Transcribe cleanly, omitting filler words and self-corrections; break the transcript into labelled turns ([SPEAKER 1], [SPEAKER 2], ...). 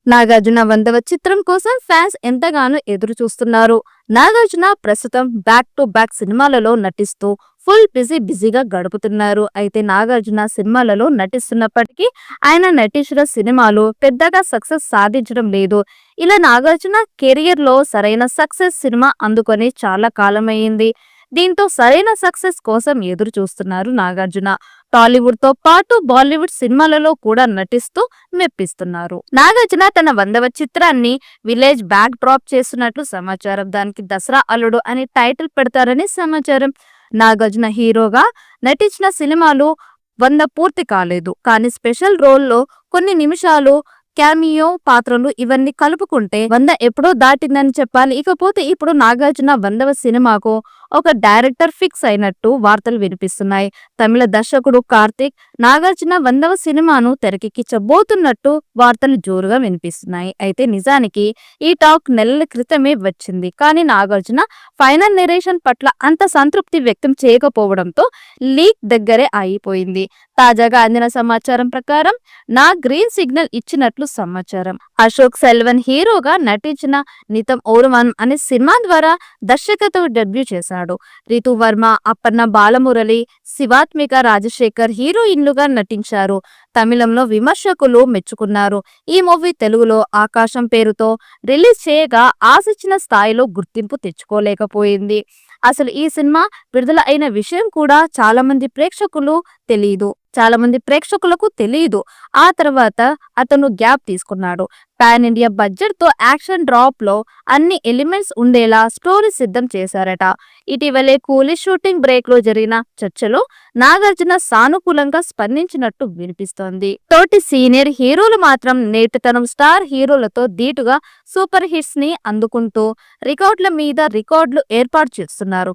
[SPEAKER 1] నాగార్జున 100వ చిత్రం కోసం ఫ్యాన్స్ ఎంతగానో ఎదురు చూస్తున్నారు. నాగార్జున ప్రస్తుతం బ్యాక్ టు బ్యాక్ సినిమాలలో నటిస్తూ ఫుల్ బిజీగా గడుపుతున్నారు. అయితే నాగార్జున సినిమాలలో నటిస్తున్నప్పటికీ ఆయన నటించిన సినిమాలు పెద్దగా సక్సెస్ సాధించడం లేదు. ఇలా నాగార్జున కెరియర్ లో సరైన సక్సెస్ సినిమా అందుకొని చాలా కాలమైంది. దీంతో సరైన సక్సెస్ కోసం ఎదురు చూస్తున్నారు నాగార్జున. టాలీవుడ్ తో పాటు బాలీవుడ్ సినిమాలలో కూడా నటిస్తూ మెప్పిస్తున్నారు. నాగార్జున తన 100వ చిత్రాన్ని విలేజ్ బ్యాక్ డ్రాప్ చేస్తున్నట్లు సమాచారం. దానికి దసరా అల్లుడు అని టైటిల్ పెడతారని సమాచారం. నాగార్జున హీరోగా నటించిన సినిమాలు 100 పూర్తి కాలేదు. కానీ స్పెషల్ రోల్లో కొన్ని నిమిషాలు క్యామియో పాత్రలు ఇవన్నీ కలుపుకుంటే 100 ఎప్పుడో దాటిందని చెప్పాలి. ఇకపోతే ఇప్పుడు నాగార్జున 100వ సినిమాకు ఒక డైరెక్టర్ ఫిక్స్ అయినట్టు వార్తలు వినిపిస్తున్నాయి. తమిళ దర్శకుడు కార్తిక్ నాగార్జున 100వ సినిమాను తెరకెక్కించబోతున్నట్టు వార్తలు జోరుగా వినిపిస్తున్నాయి. అయితే నిజానికి ఈ టాక్ నెలల క్రితమే వచ్చింది. కానీ నాగార్జున ఫైనల్ నెరేషన్ పట్ల అంత సంతృప్తి వ్యక్తం చేయకపోవడంతో లీక్ దగ్గరే ఆగిపోయింది. తాజాగా అందిన సమాచారం ప్రకారం నా గ్రీన్ సిగ్నల్ ఇచ్చినట్లు సమాచారం. అశోక్ సెల్వన్ హీరోగా నటించిన నితం ఓరువన్ అనే సినిమా ద్వారా దర్శకత్వ డెబ్యూ చేశాడు. రితు వర్మ, అప్పన్న బాలమురళి, శివాత్మిక రాజశేఖర్ హీరోయిన్లుగా నటించారు. తమిళంలో విమర్శకులు మెచ్చుకున్నారు. ఈ మూవీ తెలుగులో ఆకాశం పేరుతో రిలీజ్ చేయగా ఆశించిన స్థాయిలో గుర్తింపు తెచ్చుకోలేకపోయింది. అసలు ఈ సినిమా విడుదల అయిన విషయం కూడా చాలా మంది ప్రేక్షకులకు తెలియదు. ఆ తర్వాత అతను గ్యాప్ తీసుకున్నాడు. పాన్ ఇండియా బడ్జెట్ తో యాక్షన్ డ్రాప్ లో అన్ని ఎలిమెంట్స్ ఉండేలా స్టోరీ సిద్ధం చేశారట. ఇటీవలే కూలీ షూటింగ్ బ్రేక్ లో జరిగిన చర్చలో నాగార్జున సానుకూలంగా స్పందించినట్టు వినిపిస్తోంది. తోటి సీనియర్ హీరోలు మాత్రం నేటి తరం స్టార్ హీరోలతో ధీటుగా సూపర్ హిట్స్ ని అందుకుంటూ రికార్డుల మీద రికార్డులు ఏర్పాటు చేస్తున్నారు.